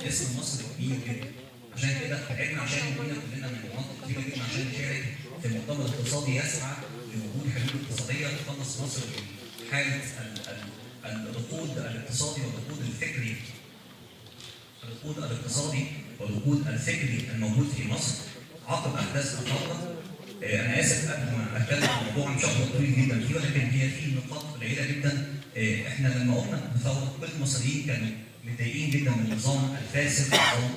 اسم مصر كبير جدا. عشان كده تعبنا عشان نجينا كلنا من مناطق كتيره جدا عشان نشارك في مؤتمر اقتصادي يسعى لوجود حلول اقتصاديه تخلص مصر من حاله الركود الاقتصادي والركود الفكري. الركود الاقتصادي والركود الفكري الموجود في مصر عقب احداث الثوره. انا اسف قبل ما اتكلم عن الموضوع بشكل طويل جدا فيه، ولكن هي في نقاط قليله جدا. احنا لما قلنا بالثوره كل المصريين كانوا متضايقين جدا من النظام الفاسد، نظام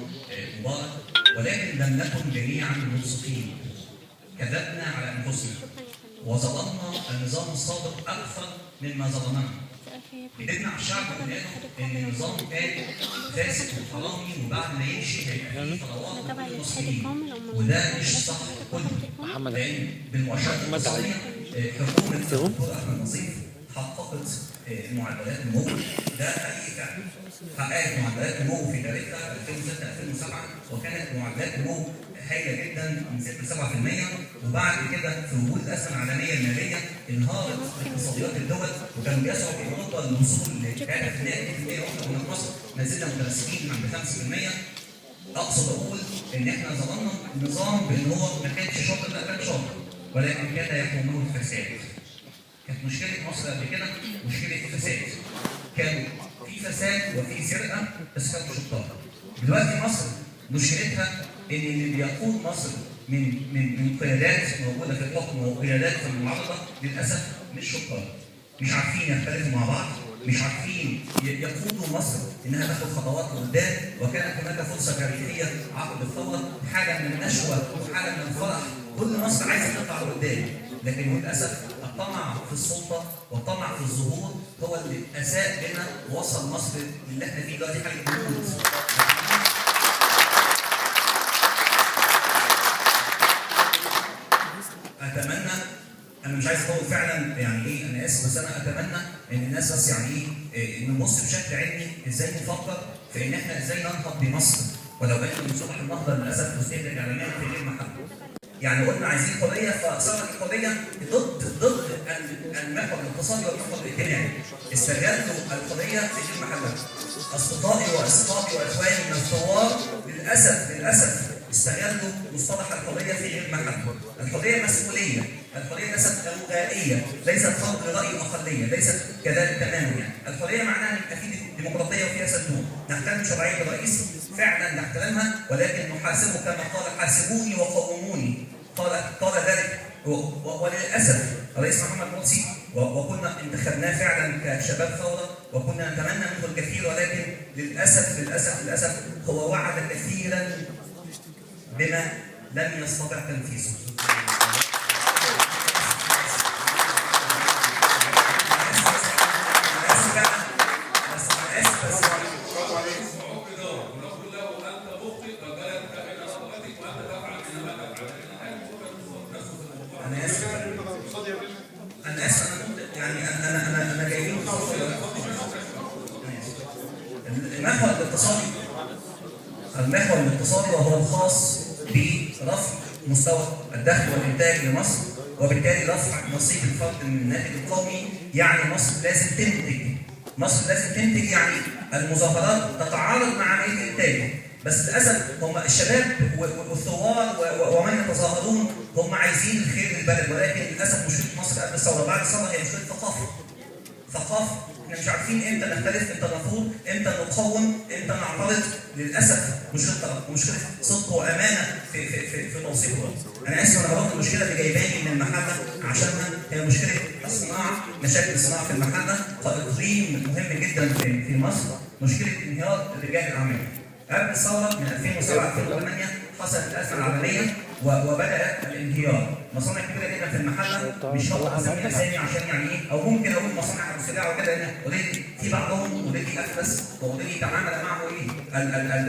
مبارك، ولكن لم نكن جميعا منصفين. كذبنا على انفسنا وظلمنا النظام السابق اكثر مما ظلمنا. كذبنا على الشعب وقلنا له ان النظام كان فاسد وحرامي وبعد ما يمشي هيبقى فيه ثروات لكل المصريين، وده مش صح كله. لان بالمؤشرات الاقتصاديه حكومه الدكتور احمد نظيف حققت معدلات نمو ده حقيقي فعلا. حققت معدلات نمو في تاريخها 2006-2007 وكانت معدلات نمو هائله جدا من 6-7%، وبعد كده في وجود الازمه العالميه الماليه انهارت اقتصاديات الدول وكانوا بيسعوا في اوروبا للوصول لكانت 2% واحنا في مصر ما زلنا متمسكين عند 5%. اقصد اقول ان احنا ظلمنا النظام بان هو ما كانش شاطر، لا كان شاطر ولكن كان يحكمه الفساد. كانت مشكله مصر قبل كده مشكله فساد، كان في فساد وفي سرقه بس كانوا شطار. دلوقتي مصر مشكلتها ان اللي بيقود مصر من قيادات موجوده في الحكم وقيادات في المعارضه للاسف مش شطار، مش عارفين يختلفوا مع بعض، مش عارفين يقودوا مصر انها تاخد خطوات لقدام. وكانت هناك فرصه تاريخيه عقب الثوره، حاله من النشوه وحاله من الفرح، كل مصر عايزه تطلع لقدام، لكن للاسف الطمع في السلطه والطمع في الظهور هو اللي اساء لنا ووصل مصر اللي احنا فيه دلوقتي حاله جنود. اتمنى، انا مش عايز اطول فعلا يعني ايه، انا اسف بس انا اتمنى ان الناس بس يعني ايه نبص بشكل علمي ازاي نفكر في ان احنا ازاي ننهض بمصر، ولو بقينا من صبح النهضه للاسف تستهلك اعلاميا في غير محل. يعني قلنا عايزين حريه فصارت الحريه ضد المحور الاقتصادي والمحور الاجتماعي. استغلوا الحريه في غير محلها. اصدقائي واصحابي واخواني من الثوار للاسف استغلوا مصطلح الحريه في غير محله. الحريه مسؤوليه، الحريه ليست غائيه، ليست فرض راي الاقليه، ليست كذلك تماما. يعني الحريه معناها ان يبقى في ديمقراطيه وفيها صندوق، نحترم شرعيه الرئيس فعلا نحترمها، ولكن نحاسبه كما قال حاسبوني وقوموني. قال ذلك وللاسف الرئيس محمد مرسي وكنا انتخبناه فعلا كشباب ثوره وكنا نتمنى منه الكثير، ولكن للاسف هو وعد كثيرا بما لم يستطع تنفيذه. انا اسف يعني انا جايين المحور الاقتصادي وهو الخاص برفع مستوى الدخل والانتاج لمصر، وبالتالي رفع نصيب الفرد من الناتج القومي. يعني مصر لازم تنتج، يعني المظاهرات تتعارض مع عمليه الانتاج، بس للاسف هم الشباب والثوار ومن يتظاهرون هم عايزين الخير للبلد، ولكن للاسف مشكله مصر قبل الثوره بعد الثوره هي مشكله ثقافه. احنا مش عارفين امتى نختلف، امتى نفوض، امتى نقاوم، امتى نعترض. للاسف مشكله صدق وامانه في توصيف الوضع. انا اسف انا بقول المشكله اللي جايباني من المحله عشانها هي مشكله الصناعه، مشاكل الصناعه في المحله، فاقليم مهم جدا في مصر، مشكله انهيار رجال الاعمال. قبل الثوره من 2007-2008 حصلت الازمه العالميه وبدا الانهيار. مصانع كبيره جدا في المحله، مش هقدر اسميها اسامي عشان يعني ايه، او ممكن اقول مصانع مسرعه وكده، لان اوريدي في بعضهم اوريدي افلس واوريدي تعامل معه ايه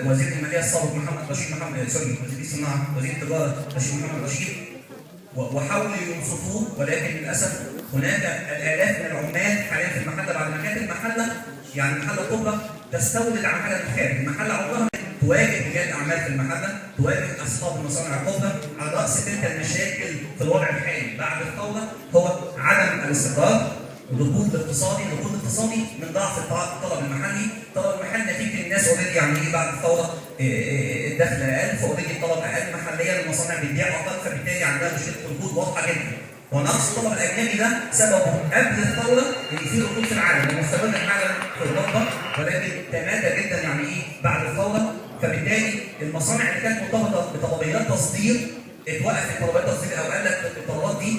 وزير الماليه السابق محمد رشيد وزير الصناعه وزير التجاره محمد رشيد، وحاولوا ينصفوه، ولكن للاسف هناك الالاف من العمال حاليا في المحله بعد ما كانت المحله يعني محله كبرى تستورد العماله من الخارج. المحله عمرها تواجه رجال الاعمال في المحله، تواجه اصحاب المصانع الكبرى. على راس تلك المشاكل في الوضع الحالي بعد الثوره هو عدم الاستقرار، الركود الاقتصادي من ضعف الطلب المحلي. الطلب المحلي نتيجه الناس اوريدي يعني ايه بعد الثوره الدخل اقل، فاوريدي الطلب اقل محليا، المصانع بتبيع اقل، فبالتالي عندها مشكله ركود واضحه جدا. ونقص الطلب الاجنبي ده سببه قبل الثوره ان في ركود في العالم، مستمر حالا في اوروبا ولكن تمادى جدا يعني ايه بعد الثوره، فبالتالي المصانع اللي كانت مرتبطه بطلبيات تصدير اتوقفت طلبات التصدير او قلت الطلبات دي،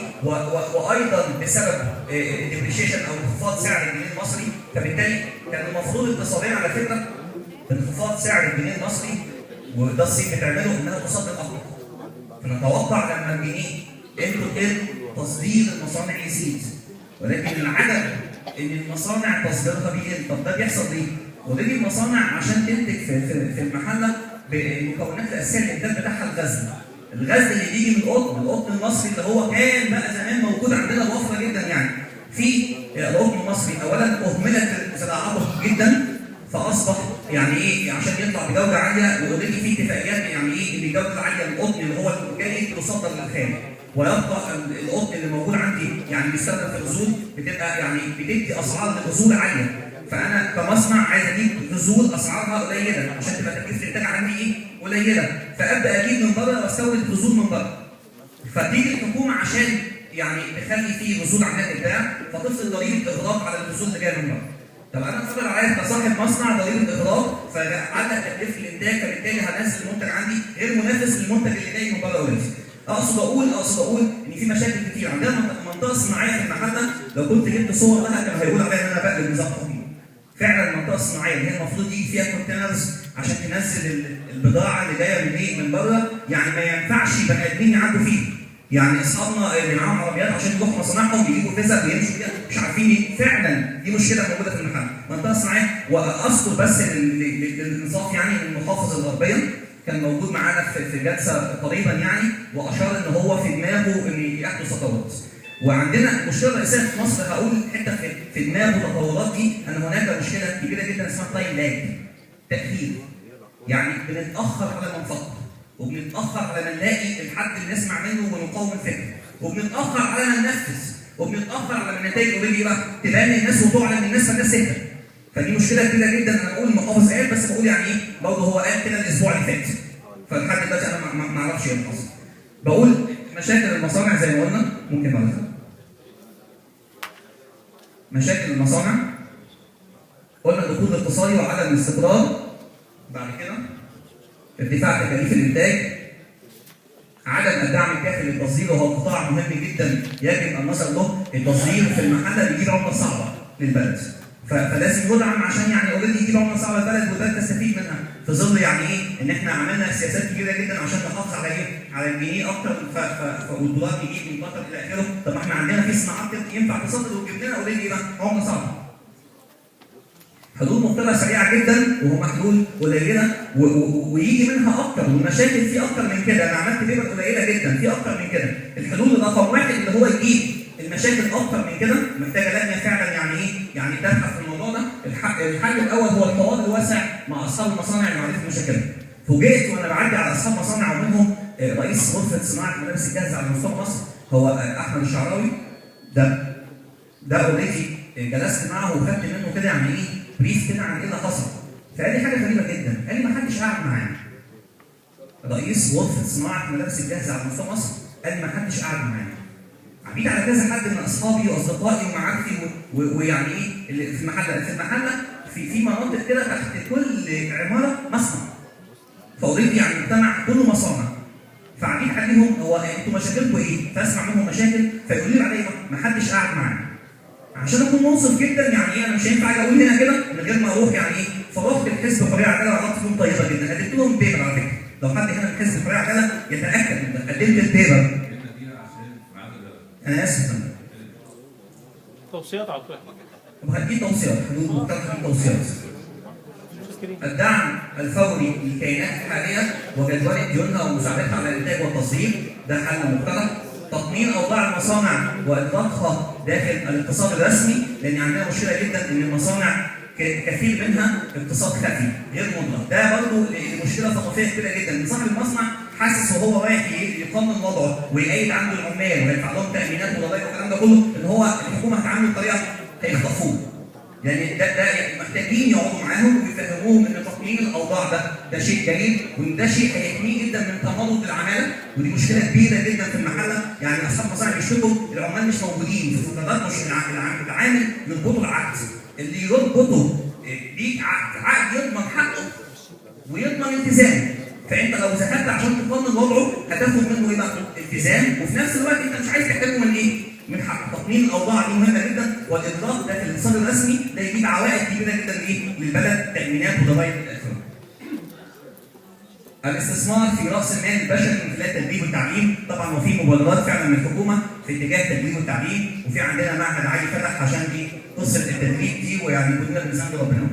وايضا بسبب الديبريشيشن او انخفاض سعر الجنيه المصري، فبالتالي كان المفروض اقتصاديا على فكره بانخفاض سعر الجنيه المصري وده الصين بتعمله انها تصدر اكتر. فنتوقع لما الجنيه قيمته تقل تصدير المصانع يزيد، ولكن العجب ان المصانع تصديرها بيقل. طب ده بيحصل ليه؟ ودي المصانع عشان تنتج في المحله بالمكونات الاساسيه الانتاج بتاعها الغزل. الغزل اللي بيجي من القطن المصري اللي هو كان بقى زمان موجود عندنا بوفره جدا يعني. في القطن المصري اولا اهملت زراعته جدا فاصبح يعني ايه عشان يطلع بجوده عاليه، واوريدي في اتفاقيات يعني ايه ان الجوده العاليه من القطن اللي هو الجاي تصدر للخارج، ويبقى القطن اللي موجود عندي يعني بيستخدم في الغزول بتبقى يعني بتدي اسعار للغزول عاليه. فانا كمصنع عايز اجيب غزول اسعارها قليله عشان تبقى تكلفه الانتاج عندي ايه؟ قليله، فابدا اجيب من بره واستورد غزول من بره. فتيجي الحكومه عشان يعني تخلي فيه غزول عندها ابداع فتفرض ضريبه اغراق على الغزول اللي جايه من بره. طب انا اتفضل عليا كصاحب مصنع ضريبه اغراق فعلق تكلفه الانتاج، فبالتالي هنزل المنتج عندي غير منافس للمنتج اللي جاي من بره اوريدي. اقصد اقول ان في مشاكل كتير عندنا. منطقه صناعيه في المحله لو كنت جبت صور لها كانوا هيقولوا عليها ان انا بقلب نظام حكومي. فعلا المنطقه الصناعيه اللي هي المفروض يجي فيها كونتينرز عشان تنزل البضاعه اللي جايه من ايه؟ من بره، يعني ما ينفعش بني ادمين يعدوا فيه. يعني اصحابنا اللي معاهم عربيات عشان يروحوا مصانعهم بيجيبوا فيزا ويمشوا كده مش عارفين ايه. فعلا دي مشكله موجوده في المحل. منطقه صناعيه. واذكر بس للانصاف يعني المحافظ الغربيه كان موجود معانا في جلسه قريبا يعني، واشار ان هو في دماغه ان يحدث تطورات. وعندنا مشكله رئيسيه في مصر هقول حته في دماغه التطورات دي، ان هناك مشكله كبيره جدا اسمها تايم لاج، تاخير. يعني بنتاخر على ما نفكر، وبنتاخر على ما نلاقي الحد اللي نسمع منه ونقاوم الفكره، وبنتاخر على ما ننفذ، وبنتاخر على ما النتائج اوريدي بقى تبان للناس وتعلن للناس فالناس تهدى. فدي مشكله كبيره جدا. انا بقول المحافظ قال، بس بقول يعني ايه برضه هو قال كده الاسبوع اللي فات، فلحد دلوقتي انا ما اعرفش ايه اللي حصل. بقول مشاكل المصانع زي ما قلنا ممكن بعد مشاكل المصانع قلنا الركود الاقتصادي وعدم الاستقرار، بعد كده ارتفاع تكاليف الانتاج، عدم الدعم الكافي للتصدير وهو قطاع مهم جدا يجب ان نصل له. التصدير في المحله بيجيب عمله صعبه للبلد، فلازم يدعم عشان يعني اوريدي يجيب عمله صعبه للبلد والبلد تستفيد منها، في ظل يعني ايه ان احنا عملنا سياسات كبيره جدا عشان نحافظ على ايه؟ على الجنيه اكتر والدولار يجيب من قطر الى اخره. طب ما احنا عندنا في صناعات ينفع تصدر وتجيب لنا اوريدي بقى عمله صعبه. حلول مختلفه سريعه جدا وهم حلول قليله ويجي منها اكتر، والمشاكل في اكتر من كده. انا عملت بيبر قليله جدا في اكتر من كده. الحلول رقم واحد اللي هو يجيب المشاكل اكتر من كده محتاجه لجنه فعلا يعني ايه؟ يعني تبحث في الموضوع ده. الحل الاول هو الحوار الواسع مع اصحاب المصانع لمعرفه مشاكلهم. فوجئت وانا بعدي على اصحاب مصانع ومنهم رئيس غرفه صناعه ملابس الجاهزه على مستوى مصر هو احمد الشعراوي. ده اوريدي جلست معه وخدت منه كده يعني ايه؟ بريف كده عن ايه اللي حصل. فقال لي حاجه غريبه جدا، قال لي ما حدش قاعد معانا. رئيس غرفه صناعه ملابس الجاهزه على مستوى مصر قال لي ما حدش قاعد معانا. عبيد على كذا حد من اصحابي واصدقائي ومعارفي ويعني ايه اللي في المحله في مناطق كده تحت كل عماره مصنع. فاوريدي يعني المجتمع كله مصانع. فعبيد عليهم هو انتوا مشاكلكم ايه؟ فاسمع منهم مشاكل فيقولوا لي عليا ما حدش قاعد معانا. عشان اكون منصف جدا يعني ايه انا مش هينفع اجي اقول هنا كده من غير ما اروح يعني ايه. فرحت الحزب حريه عداله وعلاقتي بهم طيبه جدا. قدمت لهم بيبر على فكره. لو حد هنا من حزب حريه عداله يتاكد ان قدمت البيبر. انا اسف. توصيات على فكره. طب هدي توصيات حدود مقترحه توصيات. الدعم الفوري للكيانات الحاليه وجدول ديونها ومساعدتها على الانتاج والتصدير ده حل مقترح. تطمين اوضاع المصانع وادراكها داخل الاقتصاد الرسمي، لان عندنا مشكله جدا ان المصانع كثير منها اقتصاد خفي غير مدرك. ده برضه مشكله ثقافيه كبيره جدا ان صاحب المصنع حاسس وهو رايح يقنن وضعه ويقيد عنده العمال ويدفع لهم تامينات وضرائب والكلام ده كله ان هو الحكومه هتعامله بطريقه هيخطفوه. يعني ده محتاجين يقعدوا معاهم ويفهموهم ان تطمين الاوضاع الاوضاع ده شيء جيد، وان ده شيء هيحميه جدا من تمرد العماله، ودي مشكله كبيره جدا في المحله. يعني اصحاب المصانع بيشتكوا العمال مش موجودين في الفترات، مش العامل يربطوا العقد، اللي يربطه ليك عقد يضمن حقه ويضمن التزامه. فانت لو ذهبت عشان تقنن وضعه هتاخد منه ايه بقى؟ التزام، وفي نفس الوقت انت مش عايز تحتاجه من ايه؟ من حق. تقنين الاوضاع دي مهمه جدا، والاطلاق ده في الاقتصاد الرسمي ده يجيب عوائد كبيره جدا ايه؟ للبلد، تامينات وضرائب الى اخره. الاستثمار في راس المال البشري من خلال التدريب والتعليم، طبعا وفي مبادرات فعلا من الحكومه في اتجاه التدريب والتعليم، وفي عندنا معهد عالي فتح عشان دي قصه التدريب دي، ويعني كلنا بنساند ربنا.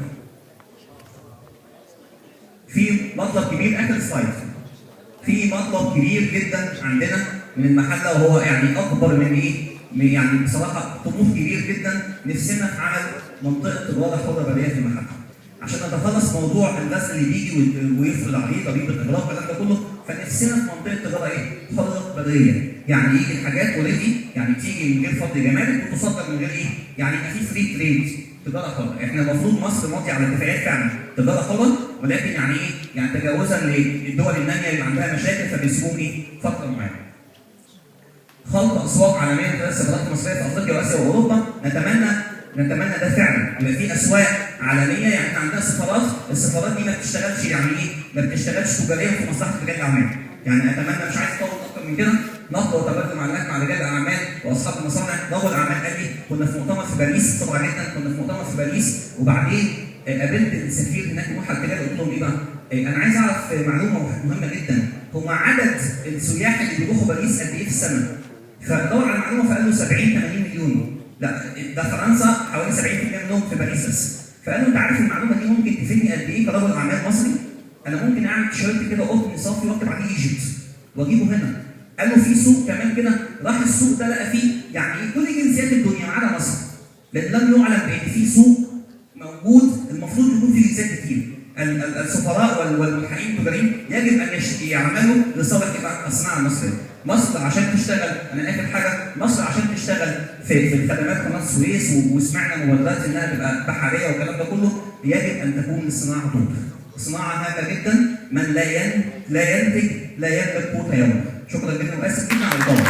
في مطلب كبير، اخر سلايد. في مطلب كبير جدا عندنا من المحله، وهو يعني اكبر من ايه؟ يعني بصراحه طموح كبير جدا، نفسنا في عمل منطقه تجاره حره بريه في المحله. عشان نتخلص موضوع الناس اللي بيجي ويفرض عليه ضريبه الاغراق والكلام ده كله، فنفسنا في منطقه تجاره ايه؟ حره بريه. يعني يجي الحاجات اوريدي، يعني تيجي من غير فرض جمارك وتصدر من غير ايه؟ يعني يبقى في فري تريد، تجاره حره. احنا المفروض مصر ماضيه على اتفاقيات فعلا تجاره حره، ولكن يعني ايه؟ يعني تجاوزا للدول الناميه اللي عندها مشاكل فبيسيبوهم ايه؟ فتره معينه. خلق اسواق عالميه من خلال السفارات المصريه في افريقيا واسيا واوروبا، نتمنى ده فعلا يبقى في اسواق عالميه. يعني احنا عندنا سفارات، السفارات دي ما بتشتغلش يعني ايه؟ ما بتشتغلش تجاريا في مصلحه رجال الاعمال. يعني اتمنى، مش عايز اطول اكتر من كده، نقل وتبادل معلومات مع رجال الاعمال واصحاب المصانع. رجل اعمال قال لي كنا في مؤتمر في باريس، طبعا جدا كنا في مؤتمر في باريس، وبعدين قابلت السفير هناك موحد التجاره، قلت لهم ايه بقى؟ انا عايز اعرف معلومه مهمه جدا، هم عدد السياح اللي بيروحوا باريس قد ايه في السنه؟ فدور على المعلومه فقال له 70-80 مليون. لا ده فرنسا حوالي 70% منهم في باريس بس. فقال له انت عارف المعلومه دي ممكن تفيدني قد ايه كرجل اعمال مصري؟ انا ممكن اعمل تيشيرت كده قطن صافي واكتب عليه ايجيبت واجيبه هنا. قال له في سوق كمان كده، راح السوق ده لقى فيه يعني كل جنسيات الدنيا ما عدا مصر، لان لم يعلم بان في سوق موجود المفروض يكون فيه جنسيات كتير. السفراء والملحقين التجاريين يجب ان يعملوا لصالح الصناعه المصريه. مصر عشان تشتغل، انا اخر حاجه، مصر عشان تشتغل في الخدمات قناه السويس، وسمعنا مبادرات انها تبقى بحريه والكلام ده كله، يجب ان تكون الصناعه دور. الصناعه هامه جدا، من لا ينتج لا يملك قوت يومه. شكرا جدا واسف جدا على الطلب.